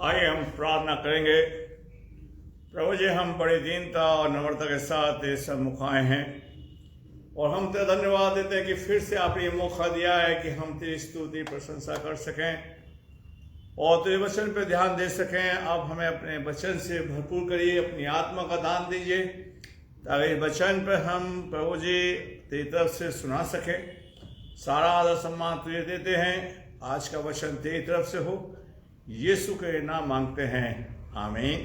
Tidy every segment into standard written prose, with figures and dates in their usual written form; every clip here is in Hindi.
आइए हम प्रार्थना करेंगे। प्रभु जी, हम बड़ी दीनता और नम्रता के साथ तेरे सम्मुख आए हैं और हम तेरा धन्यवाद देते हैं कि फिर से आपने ये मौका दिया है कि हम तेरी स्तुति प्रशंसा कर सकें और तेरे वचन पर ध्यान दे सकें। आप हमें अपने वचन से भरपूर करिए, अपनी आत्मा का दान दीजिए ताकि वचन पर हम प्रभु जी तेरी तरफ से सुना सकें। सारा आदर सम्मान तुझे देते हैं। आज का वचन तेरी तरफ से हो, यीशु के नाम मांगते हैं, आमीन।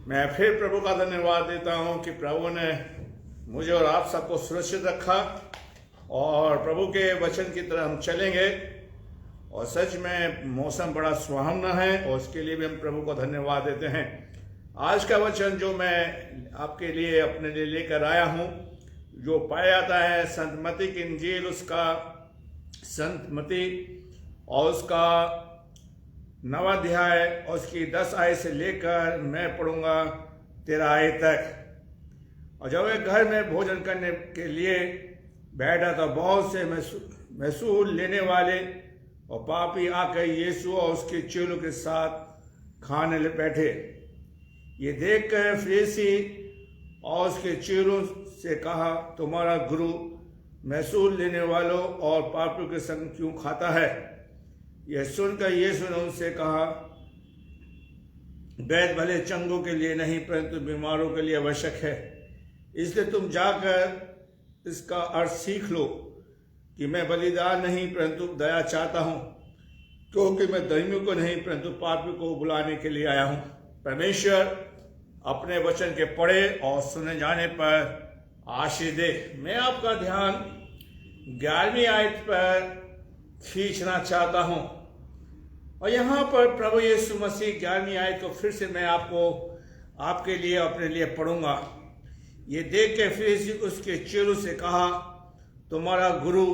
मैं फिर प्रभु का धन्यवाद देता हूं कि प्रभु ने मुझे और आप सबको सुरक्षित रखा और प्रभु के वचन की तरह हम चलेंगे। और सच में मौसम बड़ा सुहावना है और उसके लिए भी हम प्रभु को धन्यवाद देते हैं। आज का वचन जो मैं आपके लिए अपने लिए लेकर आया हूं, जो पाया जाता है संत मत्ती की इंजील, उसका संत मत्ती और उसका 9वां अध्याय और उसकी 10 आयत से लेकर मैं पढ़ूंगा 13 आयत तक। और जब वे घर में भोजन करने के लिए बैठा तो बहुत से महसूल लेने वाले और पापी आकर यीशु और उसके चेलों के साथ खाने बैठे। ये देखकर फरीसी और उसके चेलों से कहा, तुम्हारा गुरु महसूल लेने वालों और पापियों के संग क्यों खाता है? यह सुनकर यीशु ने उनसे कहा, वैद्य भले चंगों के लिए नहीं परंतु बीमारों के लिए आवश्यक है। इसलिए तुम जाकर इसका अर्थ सीख लो कि मैं बलिदान नहीं परंतु दया चाहता हूं, क्योंकि मैं धर्मियों को नहीं परंतु पापियों को बुलाने के लिए आया हूं। परमेश्वर अपने वचन के पढ़े और सुने जाने पर आशीष दे। मैं आपका ध्यान 11वीं आयत पर खींचना चाहता हूं और यहां पर प्रभु यीशु मसीह 11वीं आयत को फिर से मैं आपके लिए अपने लिए पढ़ूंगा। ये देख के फरीसी उसके चेलों से कहा, तुम्हारा गुरु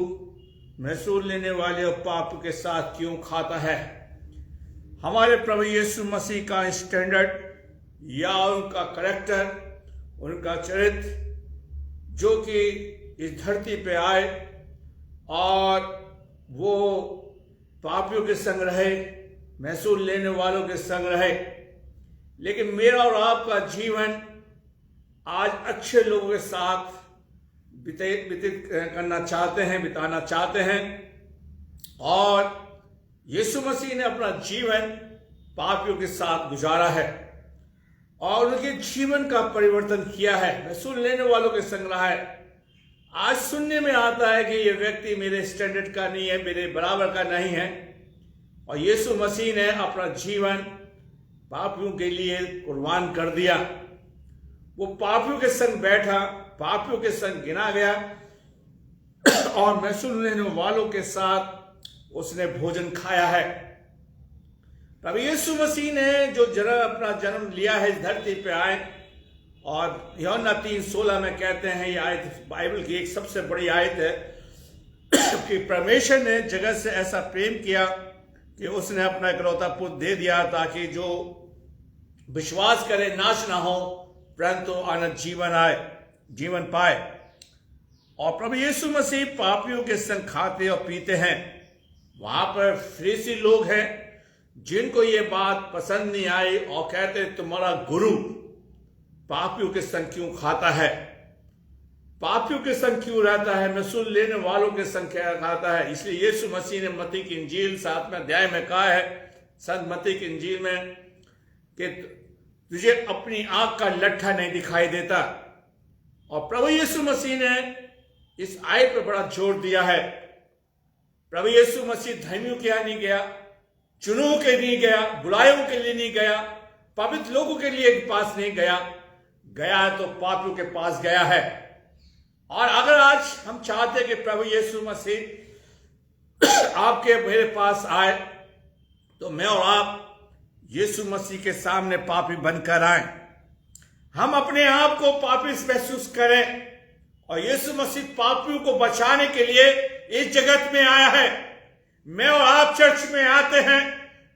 महसूल लेने वाले और पाप के साथ क्यों खाता है? हमारे प्रभु यीशु मसीह का स्टैंडर्ड या उनका करैक्टर, उनका चरित्र जो कि इस धरती पे आए और वो पापियों के संग रहे, महसूल लेने वालों के संग रहे। लेकिन मेरा और आपका जीवन आज अच्छे लोगों के साथ व्यतीत करना चाहते हैं, बिताना चाहते हैं। और यीशु मसीह ने अपना जीवन पापियों के साथ गुजारा है और उनके जीवन का परिवर्तन किया है, महसूल लेने वालों के संग रहा है। आज सुनने में आता है कि ये व्यक्ति मेरे स्टैंडर्ड का नहीं है, मेरे बराबर का नहीं है, और यीशु मसीह ने अपना जीवन पापियों के लिए कुर्बान कर दिया। वो पापियों के संग बैठा, पापियों के संग गिना गया और महसूल लेने वालों के साथ उसने भोजन खाया है। प्रभु यीशु मसीह ने जो अपना जन्म लिया है, इस धरती पे आए और यूहन्ना 3:16 में कहते हैं, ये आयत बाइबल की एक सबसे बड़ी आयत है कि परमेश्वर ने जगत से ऐसा प्रेम किया कि उसने अपना इकलौता पुत्र दे दिया ताकि जो विश्वास करे नाश ना हो परंतु अनंत जीवन पाए। और प्रभु यीशु मसीह पापियों के संग खाते और पीते हैं। वहां पर फरीसी लोग हैं जिनको ये बात पसंद नहीं आई और कहते, तुम्हारा गुरु पापियों के संग क्यों खाता है, पापियों के संग क्यों रहता है, महसूल लेने वालों के संग क्या खाता है। इसलिए यीशु मसीह ने मत्ती की इंजील 7वें अध्याय में कहा है, संत मत्ती की इंजील में, कि तुझे अपनी आंख का लट्ठा नहीं दिखाई देता। और प्रभु यीशु मसीह ने इस आयत पर बड़ा जोर दिया है। प्रभु यीशु मसीह धर्मियों के यहां नहीं गया, चुनुओं के नहीं गया, बुलायों के लिए नहीं गया, पवित्र लोगों के लिए पास नहीं गया, गया तो पापियों के पास गया है। और अगर आज हम चाहते हैं कि प्रभु यीशु मसीह आपके मेरे पास आए, तो मैं और आप यीशु मसीह के सामने पापी बनकर आए। हम अपने आप को पापी महसूस करें और यीशु मसीह पापियों को बचाने के लिए इस जगत में आया है। मैं और आप चर्च में आते हैं,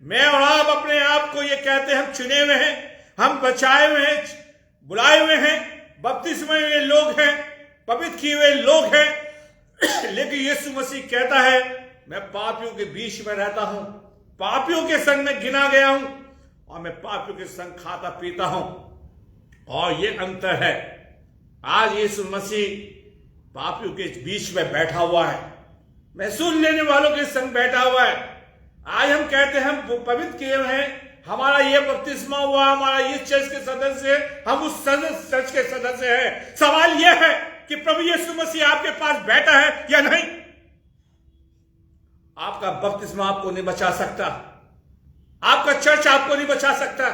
मैं और आप अपने आप को ये कहते हैं हम चुने हुए हैं, हम बचाए हुए हैं, बुलाए हुए हैं, बपतिस्मे हुए लोग हैं, पवित्र किए हुए लोग हैं। लेकिन यीशु मसीह कहता है मैं पापियों के बीच में रहता हूं, पापियों के संग में गिना गया हूं, और मैं पापियों के संग खाता पीता हूं। और ये अंतर है, आज यीशु मसीह पापियों के बीच में बैठा हुआ है, महसूल लेने वालों के संग बैठा हुआ है। आज हम कहते हैं हम पवित्र किए हुए हैं, हमारा ये बपतिस्मा हुआ, हमारा ये चर्च के सदस्य है, हम उस चर्च के सदस्य हैं। सवाल यह है कि प्रभु यीशु मसीह आपके पास बैठा है या नहीं। आपका बपतिस्मा आपको नहीं बचा सकता, आपका चर्च आपको नहीं बचा सकता।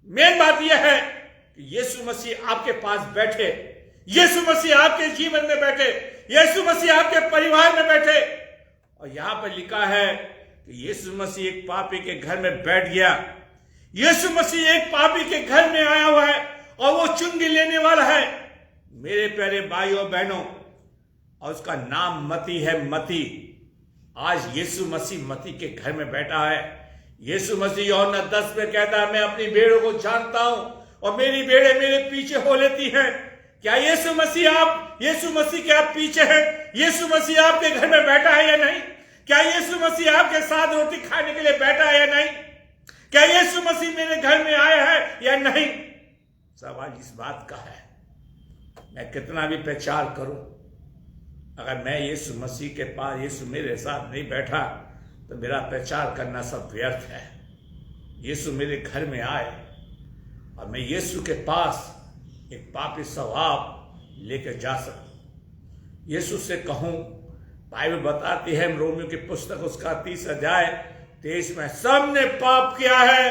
मेन बात यह है कि यीशु मसीह आपके पास बैठे, यीशु मसीह आपके जीवन में बैठे, यीशु मसीह आपके परिवार में बैठे। और यहां पर लिखा है कि यीशु मसीह एक पापी के घर में बैठ गया। यीशु मसीह एक पापी के घर में आया हुआ है और वो चुंगी लेने वाला है। मेरे प्यारे भाइयों बहनों, और उसका नाम मती है, मती। आज यीशु मसीह मती के घर में बैठा है। यीशु मसीह यूहन्ना 10 में कहता है, मैं अपनी भेड़ों को जानता हूं और मेरी भेड़ें मेरे पीछे हो लेती हैं। क्या यीशु मसीह के आप पीछे हैं? यीशु मसीह आपके घर में बैठा है या नहीं? क्या यीशु मसीह आपके साथ रोटी खाने के लिए बैठा है या नहीं? क्या यीशु मसीह मेरे घर में आया है या नहीं? सवाल इस बात का है। मैं कितना भी प्रचार करूं, अगर मैं यीशु मसीह के पास, यीशु मेरे साथ नहीं बैठा, तो मेरा प्रचार करना सब व्यर्थ है। यीशु मेरे घर में आए और मैं यीशु के पास एक पापी स्वभाव लेकर जा सकूं। यीशु से कहूं, बाइबल बताती है रोमियो की पुस्तक उसका 30 अध्याय 23 में, सबने पाप किया है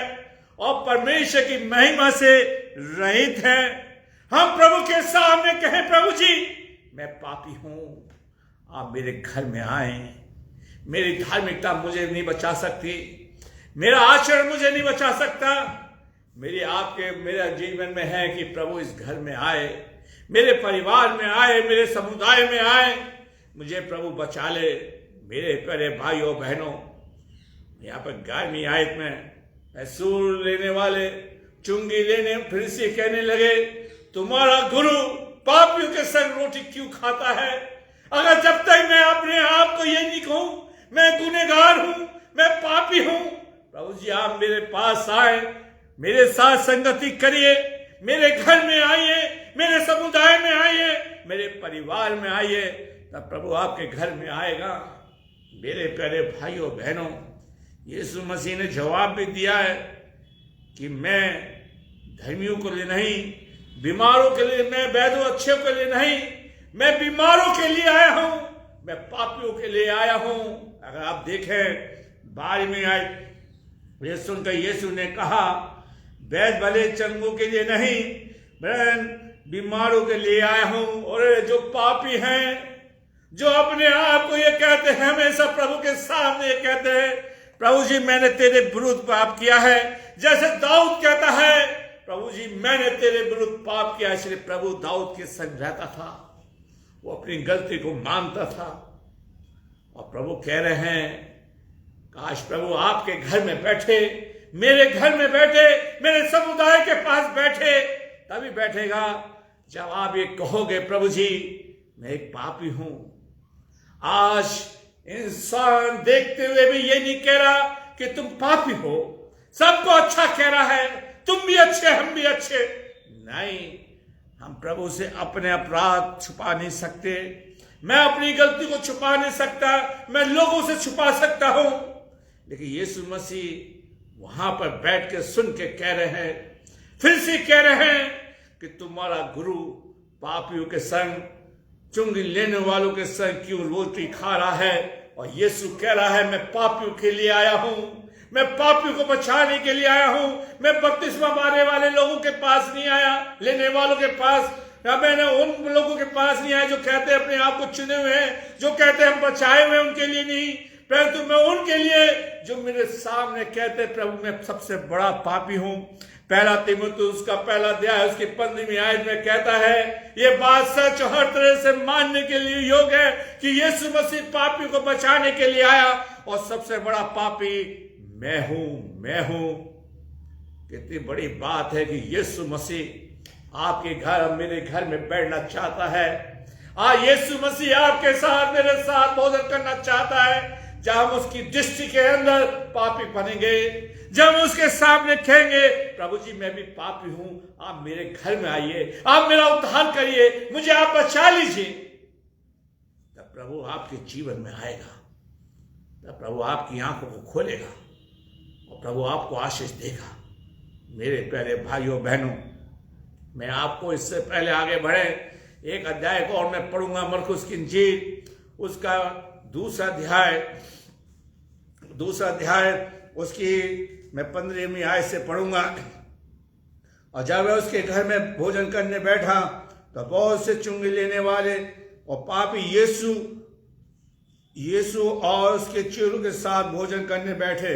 और परमेश्वर की महिमा से रहित है। हम प्रभु के सामने कहें, प्रभु जी मैं पापी हूं, आप मेरे घर में आए। मेरी धार्मिकता मुझे नहीं बचा सकती, मेरा आचरण मुझे नहीं बचा सकता। मेरा जीवन में है कि प्रभु इस घर में आए, मेरे परिवार में आए, मेरे समुदाय में आए, मुझे प्रभु बचा ले। मेरे प्यारे भाइयों बहनों, यहाँ पर 11वीं आयत में महसूल लेने वाले चुंगी लेने फिर से कहने लगे, तुम्हारा गुरु पापियों के संग रोटी क्यों खाता है? अगर जब तक मैं अपने आप को ये नहीं कहूं मैं गुनहगार हूं, मैं पापी हूं, प्रभु जी आप मेरे पास आए, मेरे साथ संगति करिए, मेरे घर में आइए, मेरे समुदाय में आइए, मेरे परिवार में आइए, तब प्रभु आपके घर में आएगा। मेरे प्यारे भाइयों बहनों, यीशु मसीह ने जवाब भी दिया है कि मैं धर्मियों के लिए नहीं, बीमारों के लिए, मैं वैधों अच्छे के लिए नहीं, मैं बीमारों के लिए आया हूं, मैं पापियों के लिए आया हूं। अगर आप देखें 12वीं आयत, ये सुनकर यीशु ने कहा, वैध भले चंगों के लिए नहीं, मैं बीमारों के लिए आया हूं। और जो पापी हैं, जो अपने आप को ये कहते हैं, हमेशा प्रभु के सामने ये कहते हैं, प्रभु जी मैंने तेरे विरुद्ध पाप किया है, जैसे दाऊद कहता है, प्रभु जी मैंने तेरे विरुद्ध पाप किया। इसलिए प्रभु दाऊद के संग रहता था, वो अपनी गलती को मानता था। और प्रभु कह रहे हैं, काश प्रभु आपके घर में बैठे, मेरे घर में बैठे, मेरे समुदाय के पास बैठे। तभी बैठेगा जब आप ये कहोगे, प्रभु जी मैं एक पापी हूं। आज इंसान देखते हुए भी ये नहीं कह रहा कि तुम पापी हो, सबको अच्छा कह रहा है, तुम भी अच्छे, हम भी अच्छे। नहीं, हम प्रभु से अपने अपराध छुपा नहीं सकते, मैं अपनी गलती को छुपा नहीं सकता, मैं लोगों से छुपा सकता हूं, लेकिन यीशु मसीह वहां पर बैठ के सुन के कह रहे हैं, फिर से कह रहे हैं कि तुम्हारा गुरु पापियों के संग, चुंगी लेने वालों के संग क्यों रोटी खा रहा है। और यीशु कह रहा है, मैं पापियों के लिए आया हूं, मैं पापियों को बचाने के लिए आया हूं। मैं बपतिस्मा मारने वाले लोगों के पास नहीं आया, लेने वालों के पास, या मैंने उन लोगों के पास नहीं आया जो कहते हैं अपने आप को चुने हुए हैं, जो कहते हैं हम बचाए हुए, उनके लिए नहीं, परंतु मैं उनके लिए जो मेरे सामने कहते हैं, प्रभु मैं सबसे बड़ा पापी हूं। पहला तीमुथियुस उसका पहला अध्याय उसकी 15वीं आयत में कहता है, ये बात सच हर तरह से मानने के लिए योग्य है कि यीशु मसीह पापी को बचाने के लिए आया और सबसे बड़ा पापी मैं हूं। कितनी बड़ी बात है कि यीशु मसीह आपके घर, मेरे घर में बैठना चाहता है। आज यीशु मसीह आपके साथ, मेरे साथ भोजन करना चाहता है। जब हम उसकी दृष्टि के अंदर पापी बनेंगे, जब हम उसके सामने कहेंगे प्रभु जी मैं भी पापी हूं, आप मेरे घर में आइए, आप मेरा उद्धार करिए, मुझे आप बचा लीजिए, तब प्रभु आपके जीवन में आएगा, तब प्रभु आपकी आंखों को खोलेगा और प्रभु आपको आशीष देगा। मेरे प्यारे भाइयों बहनों, मैं आपको इससे पहले आगे बढ़े एक अध्याय को और मैं पढ़ूंगा, मरकुस की इंजील उसका दूसरा अध्याय उसकी मैं 15वीं आयत से पढ़ूंगा। और जब वह उसके घर में भोजन करने बैठा तो बहुत से चुंगी लेने वाले और पापी यीशु और उसके चेलों के साथ भोजन करने बैठे।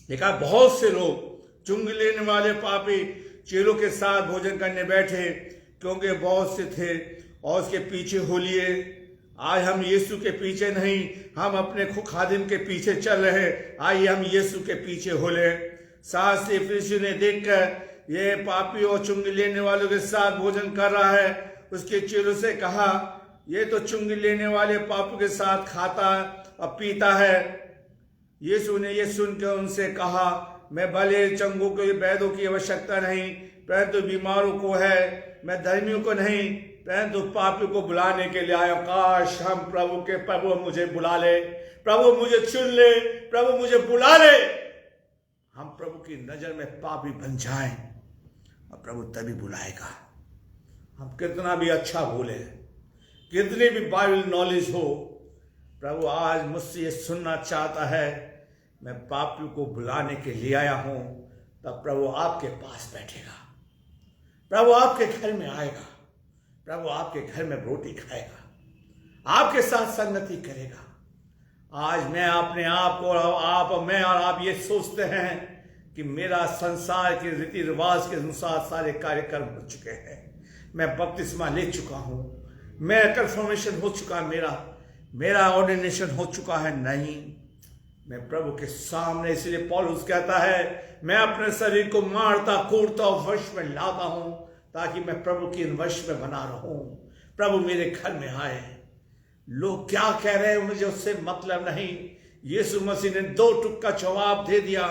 देखा, बहुत से लोग चुंगी लेने वाले पापी चेलों के साथ भोजन करने बैठे, क्योंकि बहुत से थे और उसके पीछे हो लिए। आज हम यीशु के पीछे नहीं, हम अपने खादिम के पीछे चल रहे हैं। आइए हम यीशु के पीछे हो ले। शास्त्री फरीसी ने देखकर ये पापी और चुंगी लेने वालों के साथ भोजन कर रहा है, उसके चेलों से कहा, ये तो चुंगी लेने वाले पापियों के साथ खाता और पीता है। यीशु ने ये सुनकर उनसे कहा, मैं भले चंगों को वैद्यों की आवश्यकता नहीं, परंतु बीमारों को है। मैं धर्मियों को नहीं, परंतु पापियों को बुलाने के लिए आया। काश हम प्रभु मुझे बुला ले, प्रभु मुझे चुन ले, प्रभु मुझे बुला ले। हम प्रभु की नजर में पापी बन जाएं और प्रभु तभी बुलाएगा। हम कितना भी अच्छा बोले, कितनी भी बाइबल नॉलेज हो, प्रभु आज मुझसे ये सुनना चाहता है, मैं पापियों को बुलाने के लिए आया हूं। तब प्रभु आपके पास बैठेगा, प्रभु आपके घर में आएगा, प्रभु आपके घर में रोटी खाएगा, आपके साथ संगति करेगा। आज मैं अपने आप को, मैं और आप ये सोचते हैं कि मेरा संसार के रीति रिवाज के अनुसार सारे कार्यक्रम हो चुके हैं, मैं बपतिस्मा ले चुका हूं, मैं कन्फर्मेशन हो चुका, मेरा ऑर्डिनेशन हो चुका है। नहीं, मैं प्रभु के सामने, इसलिए पौलुस कहता है, मैं अपने शरीर को मारता कूटता और वश में लाता हूं, ताकि मैं प्रभु की वश में बना रहूं। प्रभु मेरे घर में आए। लोग क्या कह रहे हैं मुझे उससे मतलब नहीं। यीशु मसीह ने 2 टुक का जवाब दे दिया,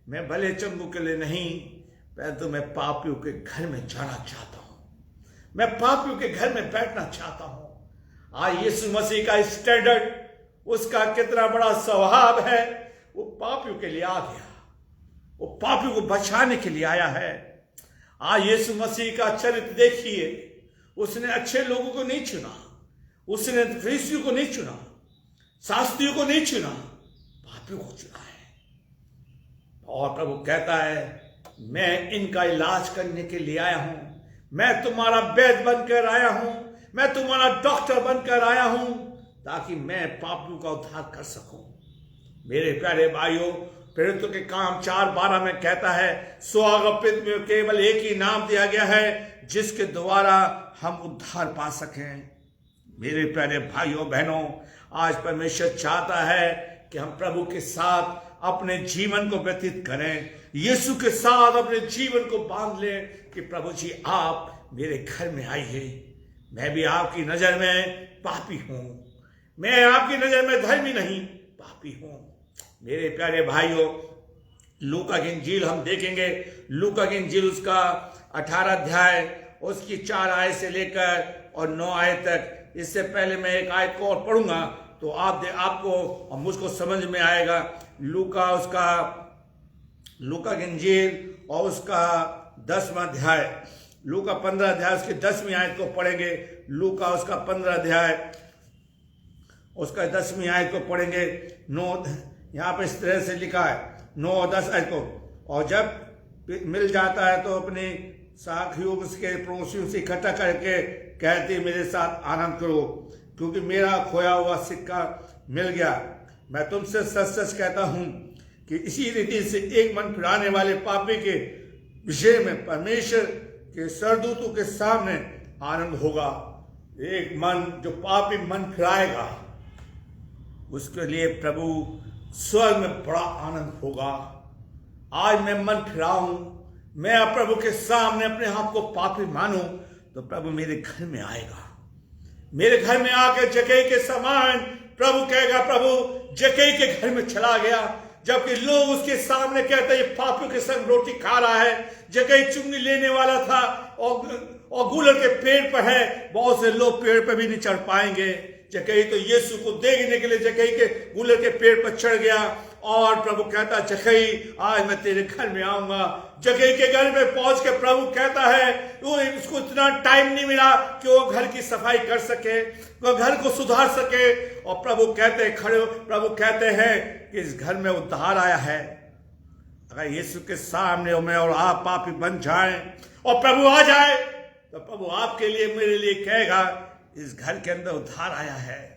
मैं भले चंगू के लिए नहीं, परंतु मैं पापियों के घर में जाना चाहता हूं, मैं पापियों के घर में बैठना चाहता हूं। आज यीशु मसीह का स्टैंडर्ड, उसका कितना बड़ा स्वभाव है, वो पापियों के लिए आ गया, वो पापियों को बचाने के लिए आया है। आज यीशु मसीह का चरित्र देखिए, उसने अच्छे लोगों को नहीं चुना, उसने फरीसियों को नहीं चुना, शास्त्रियों को नहीं चुना, पापियों को चुना है। और प्रभु कहता है, मैं इनका इलाज करने के लिए आया हूं, मैं तुम्हारा वैद्य बनकर आया हूं, मैं तुम्हारा डॉक्टर बनकर आया हूं, ताकि मैं पापियों का उद्धार कर सकूं। मेरे प्यारे भाइयों, प्रेरितों के काम 4:12 में कहता है, स्वागपित में केवल एक ही नाम दिया गया है जिसके द्वारा हम उद्धार पा सकें। मेरे प्यारे भाइयों बहनों, आज परमेश्वर चाहता है कि हम प्रभु के साथ अपने जीवन को व्यतीत करें, यीशु के साथ अपने जीवन को बांध लें कि प्रभु जी आप मेरे घर में आइए। मैं भी आपकी नजर में पापी हूं, मैं आपकी नजर में धर्मी नहीं, पापी हूं। मेरे प्यारे भाइयों, लूका की इंजील हम देखेंगे, लूका की इंजील उसका 18 अध्याय उसकी 4 आयत से लेकर और 9 आयत तक। इससे पहले मैं एक आयत को और पढ़ूंगा तो आपको और मुझको समझ में आएगा। लूका की इंजील और उसका 10वां अध्याय, लूका 15 अध्याय उसकी 10वीं आयत को पढ़ेंगे। लूका उसका 15 अध्याय उसका 10वीं आयत को पढ़ेंगे। 9 यहाँ पे इस तरह से लिखा है, 9 और 10 आयत को। और जब मिल जाता है तो अपने साथियों उसके पड़ोसियों से इकट्ठा करके कहते, मेरे साथ आनंद करो, क्योंकि मेरा खोया हुआ सिक्का मिल गया। मैं तुमसे सच सच कहता हूं कि इसी रीति से एक मन फिराने वाले पापी के विषय में परमेश्वर के सरदूतों के सामने आनंद होगा। एक मन जो पापी मन फिराएगा, उसके लिए प्रभु स्वर्ग में बड़ा आनंद होगा। आज मैं मन फिराऊं, मैं प्रभु के सामने अपने आप को पापी मानूं, तो प्रभु मेरे घर में आएगा। मेरे घर में आकर जगह के समान प्रभु कहेगा, प्रभु जक्कई के घर में चला गया, जबकि लोग उसके सामने कहते ये पापियों के संग रोटी खा रहा है। जक्कई चुंगी लेने वाला था और गूलर के पेड़ पर है, बहुत से लोग पेड़ पर भी नहीं चढ़ पाएंगे। जक्कई तो यीशु को देखने के लिए जक्कई के गूलर के पेड़ पर चढ़ गया और प्रभु कहता, जक्कई आज मैं तेरे घर में आऊंगा। जक्कई के घर में पहुंच के प्रभु कहता है, उसको इतना टाइम नहीं मिला कि वो घर की सफाई कर सके, वो घर को सुधार सके। और प्रभु कहते हैं कि इस घर में उद्धार आया है। अगर यीशु के सामने मैं और आप पापी बन जाएं और प्रभु आ जाए, तो प्रभु आपके लिए मेरे लिए कहेगा, इस घर के अंदर उद्धार आया है।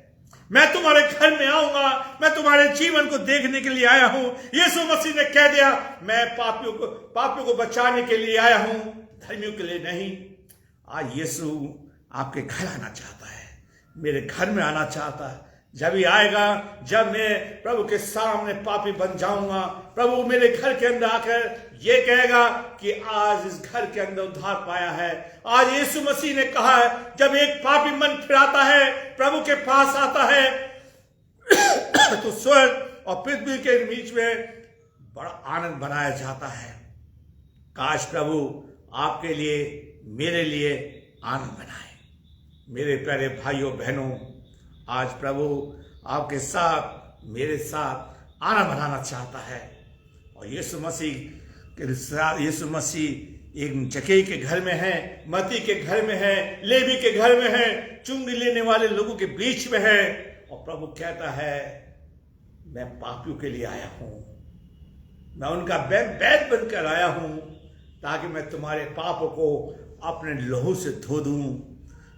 मैं तुम्हारे घर में आऊंगा, मैं तुम्हारे जीवन को देखने के लिए आया हूं। यीशु मसीह ने कह दिया, मैं पापियों को बचाने के लिए आया हूं, धर्मियों के लिए नहीं। आज यीशु आपके घर आना चाहता है, मेरे घर में आना चाहता है। जब ही आएगा जब मैं प्रभु के सामने पापी बन जाऊंगा। प्रभु मेरे घर के अंदर आकर ये कहेगा कि आज इस घर के अंदर उद्धार पाया है। आज यीशु मसीह ने कहा है, जब एक पापी मन फिराता है, प्रभु के पास आता है, तो स्वर्ग और पृथ्वी के बीच में बड़ा आनंद बनाया जाता है। काश प्रभु आपके लिए, मेरे लिए आनंद बनाए। मेरे प्यारे भाइयों बहनों, आज प्रभु आपके साथ, मेरे साथ आनंद बनाना चाहता है। और यीशु मसीह एक जक्कई के घर में है, मत्ती के घर में है, लेवी के घर में है, चुंगी लेने वाले लोगों के बीच में है। और प्रभु कहता है, मैं पापियों के लिए आया हूं, मैं उनका बैद बनकर आया हूं, ताकि मैं तुम्हारे पापों को अपने लहू से धो दूं।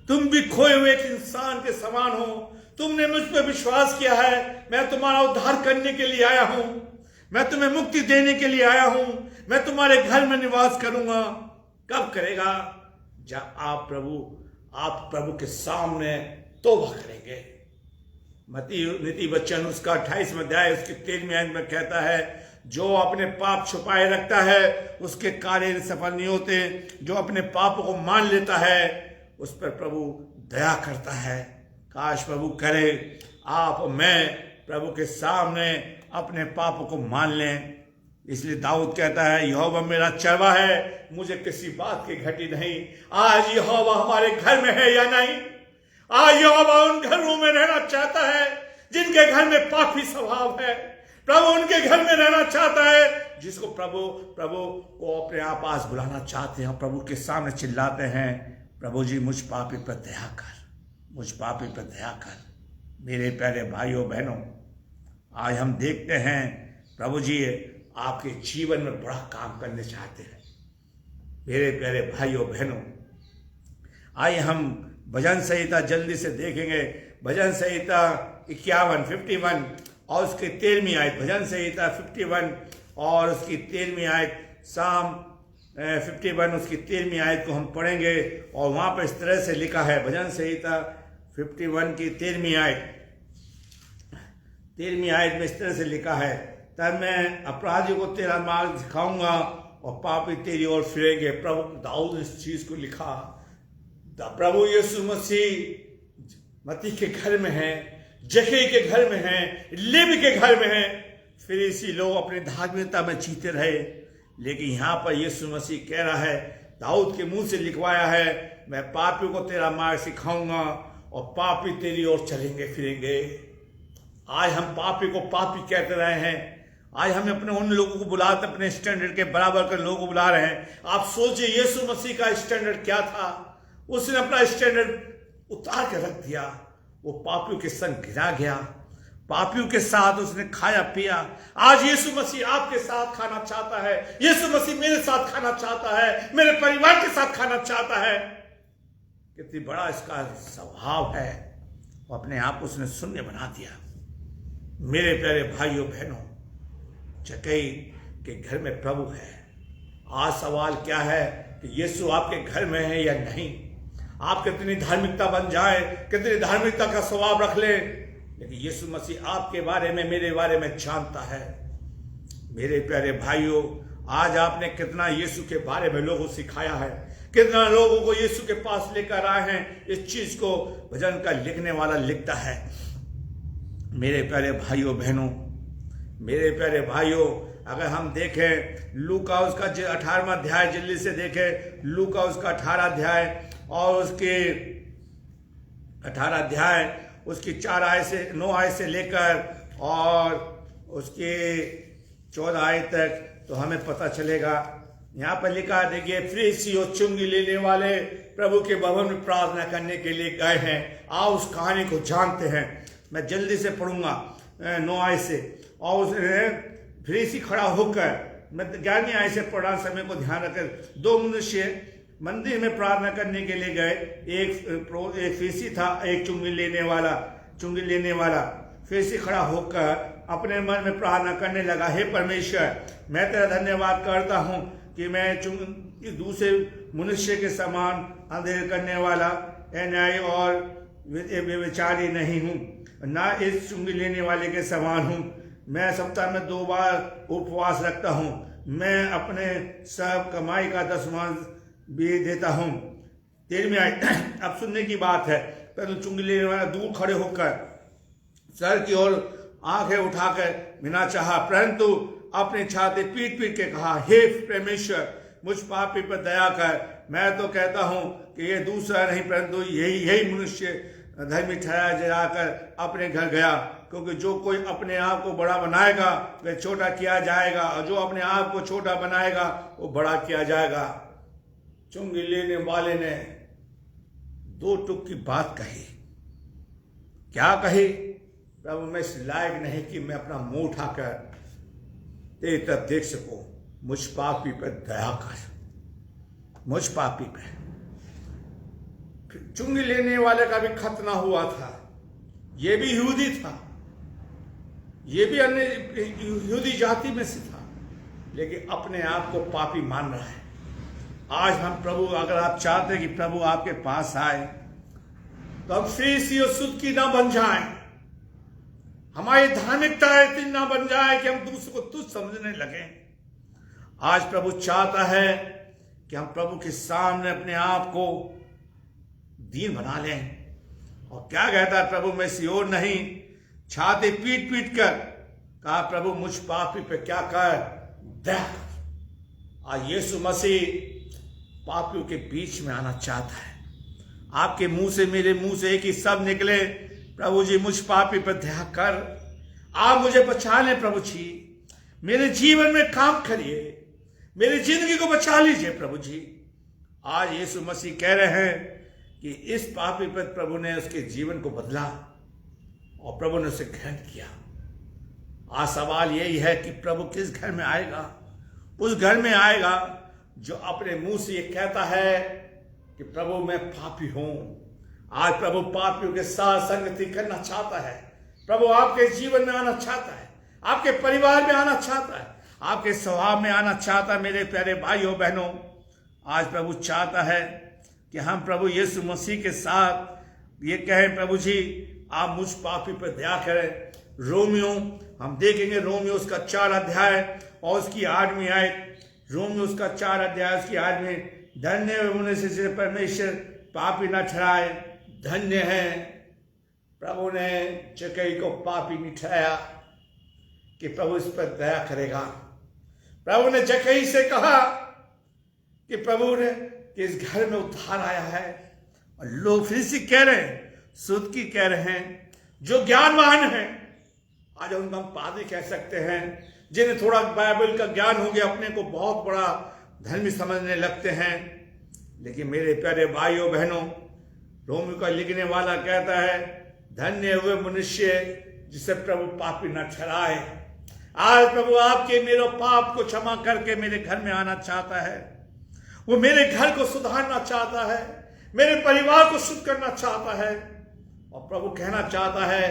तुम भी खोए हुए एक इंसान के समान हो, तुमने मुझ पर विश्वास किया है, मैं तुम्हारा उद्धार करने के लिए आया हूं, मैं तुम्हें मुक्ति देने के लिए आया हूं, मैं तुम्हारे घर में निवास करूंगा। कब करेगा? जब आप प्रभु के सामने तौबा करेंगे। नीति वचन उसका 28वां अध्याय उसके 13वें आयत में कहता है, जो अपने पाप छुपाए रखता है उसके कार्य सफल नहीं होते, जो अपने पापों को मान लेता है उस पर प्रभु दया करता है। काश प्रभु करे आप मैं प्रभु के सामने अपने पापों को मान लें। इसलिए दाऊद कहता है, यहोवा मेरा चरवा है, मुझे किसी बात की घटी नहीं। आज यहोवा हमारे घर में है या नहीं? आज यहोवा उन घरों में रहना चाहता है जिनके घर में पापी स्वभाव है। प्रभु उनके घर में रहना चाहता है जिसको प्रभु को अपने आप पास बुलाना चाहते हैं। प्रभु के सामने चिल्लाते हैं, प्रभु जी मुझ पापी पर दया कर, मुझ पापी पर दया कर। मेरे प्यारे भाइयों बहनों, आज हम देखते हैं प्रभु जी आपके जीवन में बड़ा काम करने चाहते हैं। मेरे प्यारे भाइयों बहनों, आइए हम भजन संहिता जल्दी से देखेंगे। भजन संहिता 51 और उसकी 13वीं आयत। भजन संहिता 51 और उसकी 13वीं आयत, साम 51 उसकी 13वीं आयत को हम पढ़ेंगे। और वहाँ पर इस तरह से लिखा है, भजन संहिता 51 की 13वीं आयत में इस तरह से लिखा है, तब मैं अपराधियों को तेरा मार्ग दिखाऊंगा और पापी तेरी ओर फिरेंगे। प्रभु दाऊद ने इस चीज को लिखा। प्रभु यीशु मसीह मत्ती के घर में है, जक्कई के घर में है, लेवी के घर में है। फिर इसी लोग अपनी धार्मिकता में जीते रहे। लेकिन यहाँ पर यीशु मसीह कह रहा है, दाऊद के मुंह से लिखवाया है, मैं पापियों को तेरा मार्ग सिखाऊंगा और पापी तेरी ओर चलेंगे फिरेंगे। आज हम पापी को पापी कहते रहे हैं। आज हम अपने उन लोगों को बुलाते, अपने स्टैंडर्ड के बराबर के लोगों को बुला रहे हैं। आप सोचिए यीशु मसीह का स्टैंडर्ड क्या था? उसने अपना स्टैंडर्ड उतार के रख दिया। वो पापियों के संग गिरा गया, पापियों के साथ उसने खाया पिया। आज यीशु मसीह आपके साथ खाना चाहता है, यीशु मसीह मेरे साथ खाना चाहता है, मेरे परिवार के साथ खाना चाहता है। कितनी बड़ा इसका स्वभाव है। वो अपने आप उसने शून्य बना दिया। मेरे प्यारे भाइयों बहनों, जक्कई के घर में प्रभु है। आज सवाल क्या है कि यीशु आपके घर में है या नहीं? आप कितनी धार्मिकता बन जाए, कितनी धार्मिकता का स्वभाव रख ले, लेकिन यीशु मसीह आपके बारे में, मेरे बारे में जानता है। मेरे प्यारे भाइयों, आज आपने कितना यीशु के बारे में लोगों को सिखाया है, कितना लोगों को यीशु के पास लेकर आए हैं। इस चीज को भजन का लिखने वाला लिखता है, मेरे प्यारे भाइयों बहनों, मेरे प्यारे भाइयों, अगर हम देखें लूका उसका 18वां अध्याय, जल्दी से देखें लूका उसका 18 अध्याय और उसके 18 अध्याय उसकी 4 आय से 9 आय से लेकर और उसके 14 आय तक, तो हमें पता चलेगा। यहाँ पर लिखा है, देखिए, फरीसी और चुंगी लेने वाले प्रभु के भवन में प्रार्थना करने के लिए गए हैं। आओ उस कहानी को जानते हैं। मैं जल्दी से पढ़ूंगा 9 आय से। और उस फरीसी खड़ा होकर, मैं 11वीं आय से पढ़ा, समय को ध्यान रखकर, 2 मनुष्य मंदिर में प्रार्थना करने के लिए गए। एक फरीसी था, एक चुंगी लेने वाला। फरीसी खड़ा होकर अपने मन में प्रार्थना करने लगा, हे परमेश्वर, मैं तेरा धन्यवाद करता हूँ कि मैं दूसरे मनुष्य के समान अंधेर करने वाला, अन्यायी और व्यभिचारी नहीं हूँ, ना इस चुंगी लेने वाले के समान हूँ। मैं सप्ताह में 2 बार उपवास रखता हूँ। मैं अपने सब कमाई का 10वां भी देता हूँ। 13वीं आयत, अब सुनने की बात है। परंतु चुंगी लेने वाला दूर खड़े होकर सर की ओर आंखें उठाकर बिना चाहा, परंतु अपनी छाती पीट के कहा, हे परमेश्वर, मुझ पापी पर दया कर। मैं तो कहता हूं कि ये दूसरा नहीं, परंतु यही मनुष्य धर्मी ठहराया जाकर अपने घर गया, क्योंकि जो कोई अपने आप को बड़ा बनाएगा वह छोटा किया जाएगा, और जो अपने आप को छोटा बनाएगा वो बड़ा किया जाएगा। चुंगी लेने वाले ने 2 टुक की बात कही। क्या कही? प्रभु, मैं इस लायक नहीं कि मैं अपना मुंह उठाकर तेरी तरफ देख सकूं। मुझ पापी पर दया कर, मुझ पापी पर। चुंगी लेने वाले का भी खतना हुआ था। ये भी यहूदी था, ये भी अन्य यहूदी जाति में से था, लेकिन अपने आप को पापी मान रहा है। आज हम प्रभु, अगर आप चाहते हैं कि प्रभु आपके पास आए, तो हम फरीसी और सुदकी ना बन जाएं। हमारी धार्मिकता इतनी ना बन जाए कि हम दूसरे को तुच्छ समझने लगे। आज प्रभु चाहता है कि हम प्रभु के सामने अपने आप को दीन बना लें। और क्या कहता है प्रभु? मैं सियोर नहीं, छाती पीट कर कहा, प्रभु मुझ पापी पे क्या कर, दया कर। आज यीशु मसीह पापियों के बीच में आना चाहता है। आपके मुंह से, मेरे मुंह से एक ही शब्द निकले, प्रभु जी मुझ पापी पर दया कर, आप मुझे बचा लें। प्रभु जी मेरे जीवन में काम करिए, मेरी जिंदगी को बचा लीजिए प्रभु जी। आज यीशु मसीह कह रहे हैं कि इस पापी पर प्रभु ने उसके जीवन को बदला और प्रभु ने उसे ग्रहण किया। आज सवाल यही है कि प्रभु किस घर में आएगा? उस घर में आएगा जो अपने मुंह से ये कहता है कि प्रभु मैं पापी हूं। आज प्रभु पापियों के साथ संगति करना चाहता है। प्रभु आपके जीवन में आना चाहता है, आपके परिवार में आना चाहता है, आपके स्वभाव में आना चाहता है। मेरे प्यारे भाइयों बहनों, आज प्रभु चाहता है कि हम प्रभु यीशु मसीह के साथ ये कहें, प्रभु जी आप मुझ पापी पर दया करें। रोमियो, हम देखेंगे रोमियो उसका 4 अध्याय और उसकी 8वीं आयत। रोमियो उसका 4 अध्याय उसकी 8वीं, धन्य मनुष्य से परमेश्वर पापी न ठहराए। धन्य है प्रभु ने जक्कई को पापी नहीं ठहराया कि प्रभु इस पर दया करेगा। प्रभु ने जक्कई से कहा कि प्रभु ने कि इस घर में उद्धार आया है। और लोग फरीसी कह रहे हैं, सुदकी कह रहे हैं, जो ज्ञानवान है, आज उनको हम पादरी कह सकते हैं, जिन्हें थोड़ा बाइबल का ज्ञान हो गया, अपने को बहुत बड़ा धर्मी समझने लगते हैं। लेकिन मेरे प्यारे भाइयों बहनों, रोमियो का लिखने वाला कहता है, धन्य हुए मनुष्य जिसे प्रभु पापी न ठहराए। आज प्रभु आपके मेरे पाप को क्षमा करके मेरे घर में आना चाहता है। वो मेरे घर को सुधारना चाहता है, मेरे परिवार को शुद्ध करना चाहता है। और प्रभु कहना चाहता है,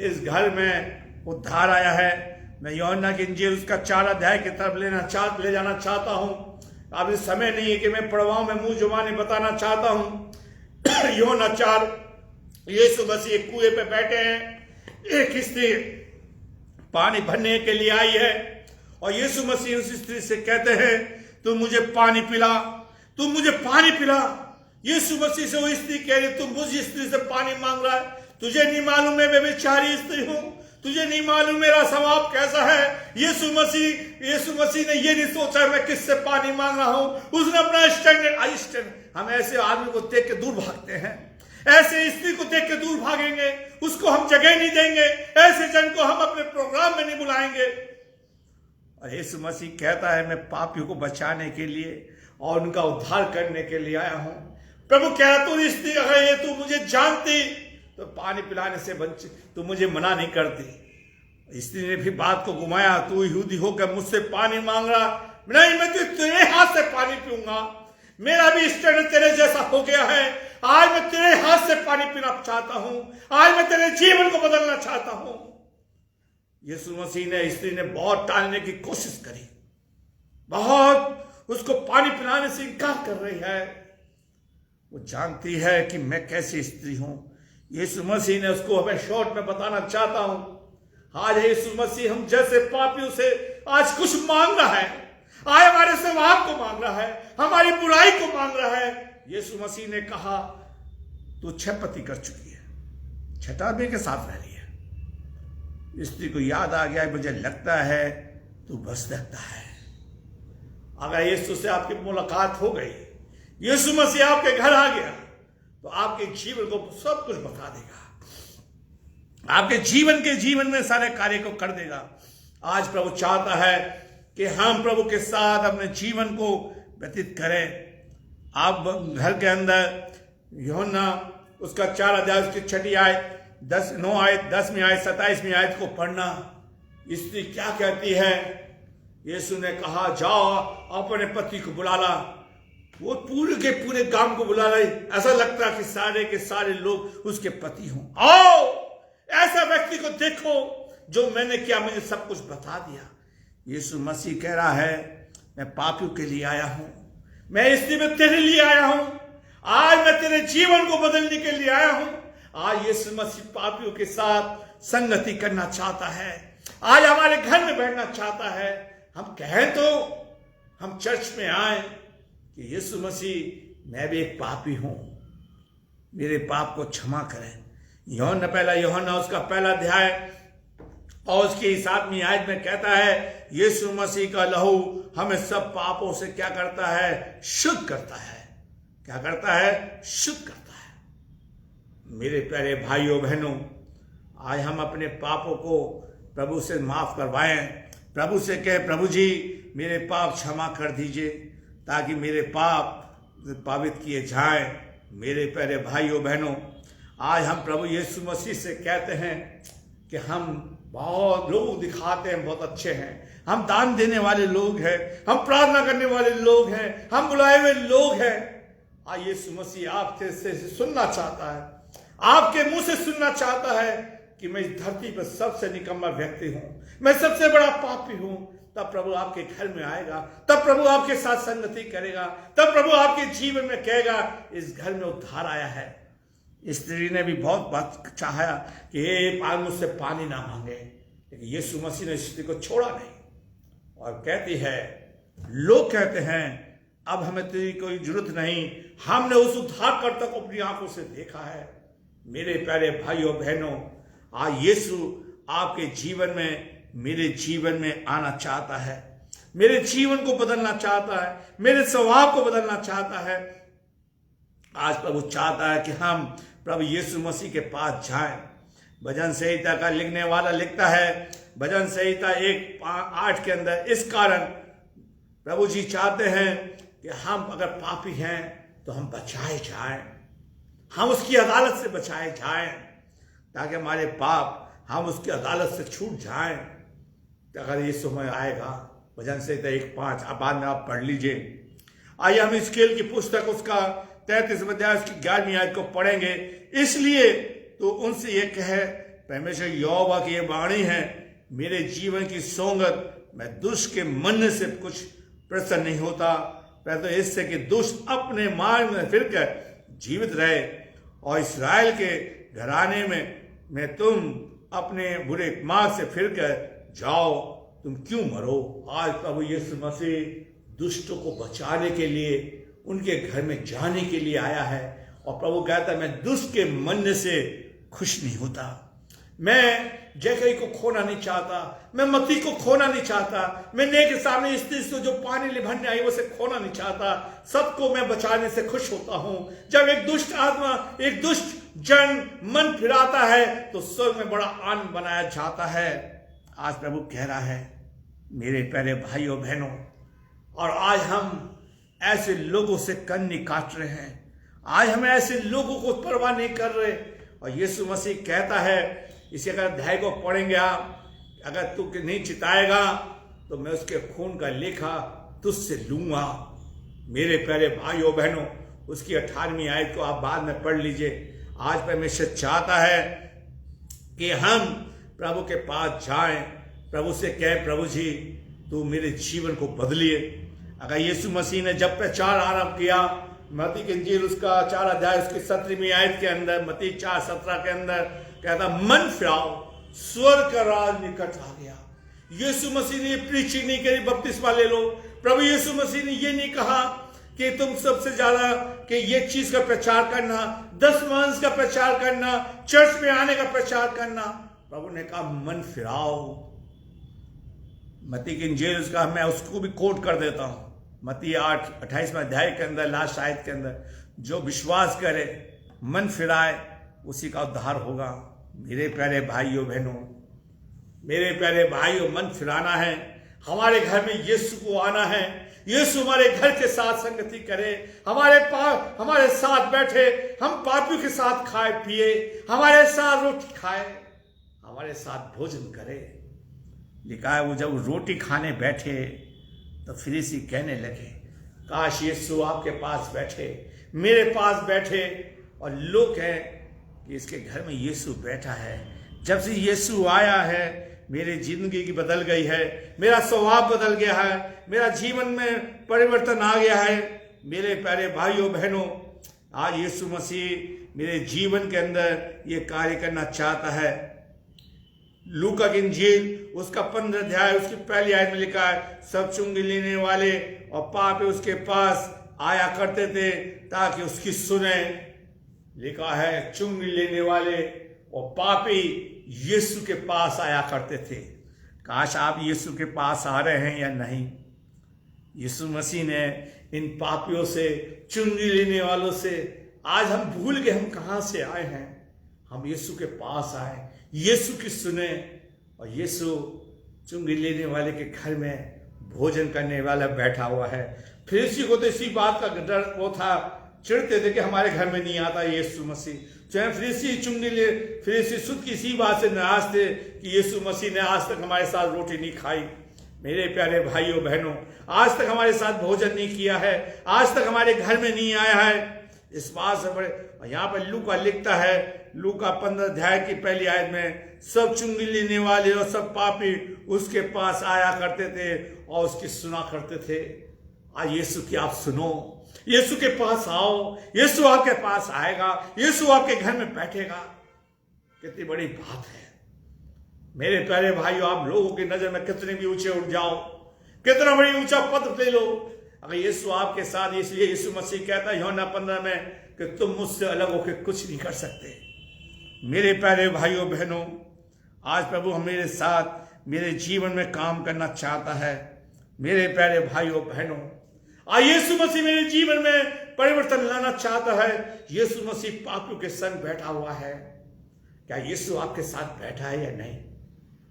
इस घर में उद्धार आया है। मैं यूहन्ना की इंजील उसका 4 अध्याय की तरफ ले जाना चाहता हूं। अब इस समय नहीं है कि मैं पढ़वाऊं, मैं मुंह जुबानी बताना चाहता हूं। यूहन्ना 4, यीशु मसीह एक कुएं पे बैठे हैं। एक स्त्री पानी भरने के लिए आई है और यीशु मसीह उस स्त्री से कहते हैं, तू मुझे पानी पिला, तू मुझे पानी पिला। यीशु मसीह से वो स्त्री कह रही, तू मुझ स्त्री से पानी मांग रहा है, तुझे नहीं मालूम मैं व्यभिचारी स्त्री हूं, तुझे नहीं मालूम मेरा स्वभाव कैसा है। यीशु मसीह ने ये नहीं सोचा मैं किससे पानी मांग रहा हूं। उसने अपना स्टैंडर्ड हम ऐसे आदमी को देख के दूर भागते हैं, ऐसे स्त्री को देख के दूर भागेंगे, उसको हम जगह नहीं देंगे, ऐसे जन को हम अपने प्रोग्राम में नहीं बुलाएंगे। और यीशु मसीह कहता है मैं पापियों को बचाने के लिए और उनका उद्धार करने के लिए आया हूं। प्रभु कह रहा तू स्त्री अगर ये तू मुझे जानती तो पानी पिलाने से तू मुझे मना नहीं करती। स्त्री ने भी बात को घुमाया, तू यहूदी होकर मुझसे पानी मांग रहा, नहीं मैं तो तेरे हाथ से पानी पीऊंगा, मेरा भी स्टैंडर्ड तेरे जैसा हो गया है। आज मैं तेरे हाथ से पानी पीना चाहता हूं, आज मैं तेरे जीवन को बदलना चाहता हूं। यीशु मसीह ने स्त्री ने बहुत टालने की कोशिश करी, बहुत उसको पानी पिलाने से इनकार कर रही है। वो जानती है कि मैं कैसी स्त्री हूं। यीशु मसीह ने उसको हमें शॉर्ट में बताना चाहता हूं। आज यीशु मसीह हम जैसे पापियों से आज कुछ मांग रहा है, आज हमारे स्वभाव को मांग रहा है, हमारी बुराई को मांग रहा है। यीशु मसीह ने कहा तू 6 पति कर चुकी है, 6ठा आदमी के साथ रह रही है। स्त्री को याद आ गया, मुझे लगता है तू बस लगता है। अगर यीशु से आपकी मुलाकात हो गई, यीशु मसीह आपके घर आ गया, तो आपके जीवन को सब कुछ बता देगा, आपके जीवन में सारे कार्य को कर देगा। आज प्रभु चाहता है कि हम प्रभु के साथ अपने जीवन को व्यतीत करें। आप घर के अंदर यूहन्ना उसका 4 अध्याय उसकी 6ठी आयत 9 आयत 10वीं आयत 27वीं आयत को पढ़ना। स्त्री क्या कहती है? यीशु ने कहा जाओ अपने पति को बुला ला। वो पूरे के पूरे गांव को बुला रही, ऐसा लगता है कि सारे के सारे लोग उसके पति हों। आओ ऐसा व्यक्ति को देखो जो मैंने किया, मुझे सब कुछ बता दिया। यीशु मसीह कह रहा है मैं पापियों के लिए आया हूं, मैं इसलिए मैं तेरे लिए आया हूं, आज मैं तेरे जीवन को बदलने के लिए आया हूं। आज यीशु मसीह पापियों के साथ संगति करना चाहता है, आज हमारे घर में बैठना चाहता है। हम कहें तो हम चर्च में आए कि यीशु मसीह मैं भी एक पापी हूं, मेरे पाप को क्षमा करें। यूहन्ना उसका 1 अध्याय और उसकी 7वीं आयत में कहता है यीशु मसीह का लहू हमें सब पापों से क्या करता है? शुद्ध करता है। क्या करता है? शुद्ध करता है। मेरे प्यारे भाइयों बहनों, आज हम अपने पापों को प्रभु से माफ करवाएं, प्रभु से कहें प्रभु जी मेरे पाप क्षमा कर दीजिए ताकि मेरे पाप पावित किए जाएं। मेरे प्यारे भाइयों बहनों, आज हम प्रभु यीशु मसीह से कहते हैं कि हम बहुत लोग दिखाते हैं बहुत अच्छे हैं, हम दान देने वाले लोग हैं, हम प्रार्थना करने वाले लोग हैं, हम बुलाए हुए लोग हैं। आज यीशु मसीह आपके से सुनना चाहता है, आपके मुंह से सुनना चाहता है कि मैं इस धरती पर सबसे निकम्मा व्यक्ति हूं, मैं सबसे बड़ा पापी हूं। तब प्रभु आपके घर में आएगा, तब प्रभु आपके साथ संगति करेगा, तब प्रभु आपके जीवन में कहेगा इस घर में उद्धार आया है। स्त्री ने भी बहुत बात चाहा कि ये मुझसे पानी ना मांगे, लेकिन यीशु मसीह ने स्त्री को छोड़ा नहीं और कहती है, लोग कहते हैं अब हमें तेरी कोई जरूरत नहीं, हमने उस उद्धारकर्ता को अपनी आंखों से देखा है। मेरे प्यारे भाइयों बहनों, आज यीशु आपके जीवन में, मेरे जीवन में आना चाहता है, मेरे जीवन को बदलना चाहता है, मेरे स्वभाव को बदलना चाहता है। आज प्रभु चाहता है कि हम प्रभु यीशु मसीह के पास जाएं। भजन संहिता का लिखने वाला लिखता है, भजन संहिता 1:8 के अंदर, इस कारण प्रभु जी चाहते हैं कि हम अगर पापी हैं तो हम बचाए जाएं, हम उसकी अदालत से बचाए जाएं, ताकि हमारे पाप हम उसकी अदालत से छूट जाएं। अगर ये समय आएगा, भजन संहिता 1:5 अब बाद में आप पढ़ लीजिए। आइए हम हिजकिय्येल की पुस्तक उसका 33 अध्याय उसकी 11वीं आयत को पढ़ेंगे। इसलिए तो उनसे ये कहे, परमेश्वर यहोवा की ये वाणी है, मेरे जीवन की सोंगत मैं दुष्ट के मन से कुछ प्रसन्न नहीं होता, परंतु इससे कि दुष्ट अपने मार्ग में फिरकर जीवित रहे और इस्राएल के घराने में तुम अपने बुरे मार्ग से फिरकर जाओ, तुम क्यों मरो। आज प्रभु यीशु मसीह दुष्टों को बचाने के लिए, उनके घर में जाने के लिए आया है। और प्रभु कहता है मैं दुष्ट के मन से खुश नहीं होता, मैं जैकई को खोना नहीं चाहता, मैं मत्ती को खोना नहीं चाहता, मैं ने के सामने स्त्री से जो पानी ले भरने आई उसे खोना नहीं चाहता। सबको मैं बचाने से खुश होता हूं। जब एक दुष्ट आत्मा, एक दुष्ट जन मन फिराता है तो स्वर्ग में बड़ा आनंद बनाया जाता है। आज प्रभु कह रहा है मेरे प्यारे भाइयों बहनों, और आज हम ऐसे लोगों से कन्न नहीं काट रहे हैं, आज हम ऐसे लोगों को परवाह नहीं कर रहे। और यीशु मसीह कहता है, इसी अगर अध्याय को पढ़ेंगे आप, अगर तू नहीं चिताएगा तो मैं उसके खून का लेखा तुझसे लूंगा। मेरे प्यारे भाइयों बहनों, उसकी 18वीं आयत को आप बाद में पढ़ लीजिए। आज परमेश्वर चाहता है कि हम प्रभु के पास जाएं, प्रभु से कहें प्रभु जी तू मेरे जीवन को बदलिए। अगर यीशु मसीह ने जब प्रचार आरंभ किया, मत्ती की इंजील उसका 4 अध्याय उसकी 17वीं आयत के अंदर, मत्ती 4:17 के अंदर कहता मन फिराओ, स्वर्ग का राज निकट आ गया। यीशु मसीह ने प्रीचिंग नहीं करी बपतिस्मा ले लो। प्रभु यीशु मसीह ने ये नहीं कहा कि तुम सबसे ज्यादा कि ये चीज का प्रचार करना, 10 मांस का प्रचार करना, चर्च में आने का प्रचार करना। प्रभु ने कहा मन फिराओ। मत्ती की इंजील उसका मैं उसको भी कोट कर देता हूं, मत्ती 8:28 अध्याय के अंदर लास्ट आयत के अंदर, जो विश्वास करे मन फिराए उसी का उद्धार होगा। मेरे प्यारे भाइयों बहनों, मेरे प्यारे भाइयों, मन फिराना है, हमारे घर में यीशु को आना है, यीशु हमारे घर के साथ संगति करे, हमारे साथ बैठे, हम पापियों के साथ खाए पिए, हमारे साथ रोटी खाए, हमारे साथ भोजन करे। लिखा है वो जब रोटी खाने बैठे तो फरीसी कहने लगे काश यीशु आपके पास बैठे, मेरे पास बैठे। और लोग कहें कि इसके घर में यीशु बैठा है। जब से यीशु आया है मेरी जिंदगी की बदल गई है, मेरा स्वभाव बदल गया है, मेरा जीवन में परिवर्तन आ गया है। मेरे प्यारे भाइयों बहनों, आज यीशु मसीह मेरे जीवन के अंदर ये कार्य करना चाहता है। लूका की इंजील उसका 15 अध्याय उसकी पहली आयत में लिखा है, सब चुंगी लेने वाले और पापी उसके पास आया करते थे ताकि उसकी सुने। लिखा है चुंगी लेने वाले और पापी यीशु के पास आया करते थे। काश आप यीशु के पास आ रहे हैं या नहीं। यीशु मसीह ने इन पापियों से, चुंगी लेने वालों से, आज हम भूल गए हम कहां से आए हैं। हम यीशु के पास आए, यीशु की सुने। और यीशु चुंगी लेने वाले के घर में भोजन करने वाला बैठा हुआ है। फरीसी को तो इसी बात का डर वो था, चिढ़ते थे कि हमारे घर में नहीं आता यीशु मसीह। चाहे फरीसी सुध की इसी बात से नाराज थे कि यीशु मसीह ने आज तक हमारे साथ रोटी नहीं खाई। मेरे प्यारे भाइयों बहनों, आज तक हमारे साथ भोजन नहीं किया है, आज तक हमारे घर में नहीं आया है। इस बात से बड़े यहाँ पर लूका लिखता है, लूका 15 अध्याय की पहली आयत में, सब चुंगी लेने वाले और सब पापी उसके पास आया करते थे और उसकी सुना करते थे। आज यीशु की आप सुनो, यीशु के पास आओ, यीशु आपके पास आएगा, यीशु आपके घर में बैठेगा। कितनी बड़ी बात है मेरे प्यारे भाइयों। आप लोगों की नजर में कितने भी ऊंचे उठ जाओ, कितना बड़ी ऊंचा पद ले लो, अगर यीशु आपके साथ, इसलिए यीशु मसीह कहता है यूहन्ना 15 में कि तुम मुझसे अलग होकर कुछ नहीं कर सकते। मेरे प्यारे भाइयों बहनों, आज प्रभु मेरे साथ मेरे जीवन में काम करना चाहता है। मेरे प्यारे भाइयों बहनों, आज यीशु मसीह मेरे जीवन में परिवर्तन लाना चाहता है। यीशु मसीह पापियों के संग बैठा हुआ है। क्या यीशु आपके साथ बैठा है या नहीं?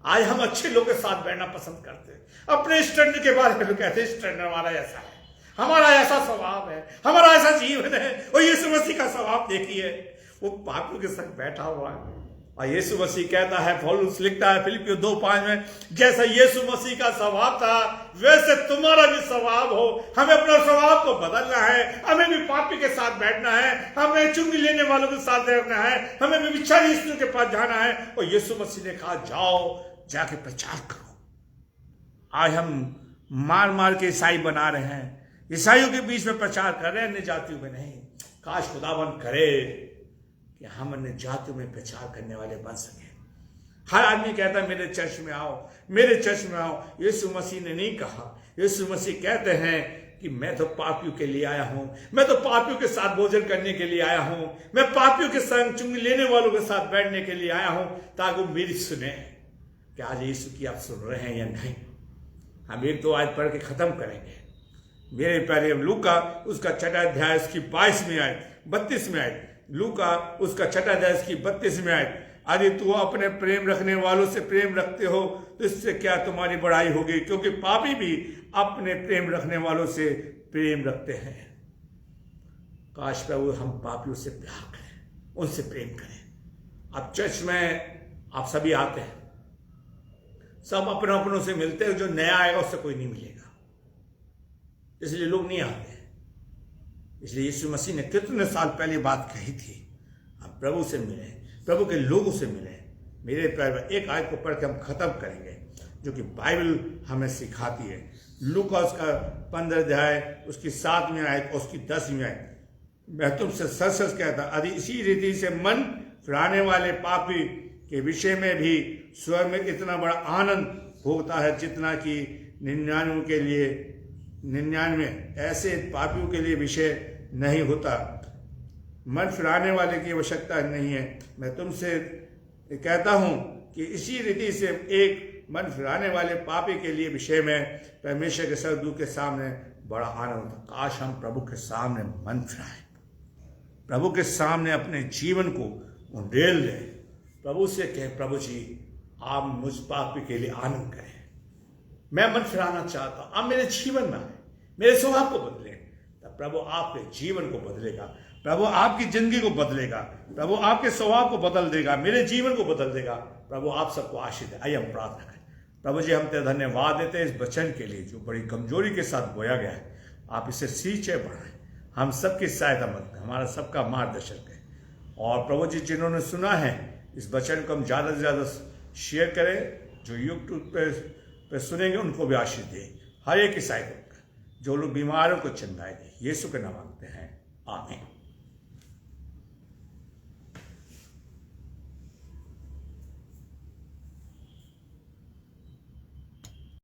आज हम अच्छे लोगों के साथ बैठना पसंद करते हैं। अपने स्टैंडर्ड के बारे में लोग कहते हैं स्टैंडर्ड हमारा ऐसा है, हमारा ऐसा स्वभाव है, हमारा ऐसा जीवन है। और यीशु मसीह का स्वभाव देखिए, वो पापियों के संग बैठा हुआ है। और यीशु मसीह कहता है, पौलुस लिखता है फिलिपियों 2:5 में, जैसा यीशु मसीह का स्वभाव था वैसे तुम्हारा भी स्वभाव हो। हमें अपना स्वभाव को बदलना है, हमें भी पापी के साथ बैठना है, हमें चुंगी लेने वालों के साथ बैठना है, हमें भी व्यभिचारी स्त्रियों के पास जाना है। और यीशु मसीह ने कहा जाओ, जाके प्रचार करो। आज हम मार मार के ईसाई बना रहे हैं, ईसाइयों के बीच में प्रचार कर रहे हैं, अन्य जातियों में नहीं। काश खुदाबंद करे कि हम अन्य जातियों में प्रचार करने वाले बन सके। हर आदमी कहता है मेरे चर्च में आओ, मेरे चर्च में आओ। यीशु मसीह ने नहीं कहा। यीशु मसीह कहते हैं कि मैं तो पापियों के लिए आया हूं, मैं तो पापियों के साथ भोजन करने के लिए आया हूं, मैं पापियों के संग चुंगी लेने वालों के साथ बैठने के लिए आया हूं ताकि वो मेरी सुने। कि आज यीशु की आप सुन रहे हैं या नहीं। हम एक दो आयत पढ़ के ख़त्म करेंगे। मेरे प्यारे लूका उसका 6वां अध्याय उसकी 22वीं आयत 32वीं आयत, लूका उसका 6वां अध्याय उसकी 32वीं आयत, यदि तू अपने प्रेम रखने वालों से प्रेम रखते हो तो इससे क्या तुम्हारी बड़ाई होगी, क्योंकि पापी भी अपने प्रेम रखने वालों से प्रेम रखते हैं। काश प्रभु हम पापियों से प्यार करें, उनसे प्रेम करें। अब चर्च में आप सभी आते हैं, सब अपने अपनों से मिलते हैं, जो नया आएगा उससे कोई नहीं मिलेगा, इसलिए लोग नहीं आते। इसलिए यीशु मसीह ने कितने साल पहले बात कही थी, हम प्रभु से मिले, प्रभु के लोगों से मिले। मेरे प्यारे एक आयत को पढ़ के हम खत्म करेंगे जो कि बाइबल हमें सिखाती है। लूका उसका 15 अध्याय उसकी 7वीं आयत और उसकी 10वीं आयत, मैं तुमसे सच सच कहता यदि इसी रीति से मन फिराने वाले पापी के विषय में भी स्वर्ग में इतना बड़ा आनंद होता है जितना कि 99 ऐसे पापियों के लिए विषय नहीं होता। मन फिराने वाले की आवश्यकता नहीं है, मैं तुमसे कहता हूं कि इसी रीति से एक मन फिराने वाले पापी के लिए विषय में परमेश्वर के स्वर्गदूत के सामने बड़ा आनंद होता। काश हम प्रभु के सामने मन फिराएं, प्रभु के सामने अपने जीवन को उंडेल दें, प्रभु से कहें प्रभु जी आप मुझ पापी के लिए आनंद करें, मैं मन फिराना चाहता हूं, आप मेरे जीवन में आए, मेरे स्वभाव को बदलें। तब प्रभु आपके जीवन को बदलेगा, प्रभु आपकी जिंदगी को बदलेगा, प्रभु आपके स्वभाव को बदल देगा, मेरे जीवन को बदल देगा। प्रभु आप सबको आशीष दे। आइए हम प्रार्थना करें। प्रभु जी हम तेरे धन्यवाद देते हैं इस वचन के लिए जो बड़ी कमजोरी के साथ बोया गया है, आप इसे सींचे बढ़ाएं, हम सबकी सहायता मत करें, हमारा सबका मार्गदर्शन करें। और प्रभु जी जिन्होंने सुना है इस वचन को हम ज़्यादा से ज़्यादा शेयर करें, जो यूट्यूब पे सुनेंगे उनको भी आशीष दें, हर एक की सहायता करें, जो लोग बीमारों को चंगाए दें। यीशु के नाम मांगते हैं, आमीन।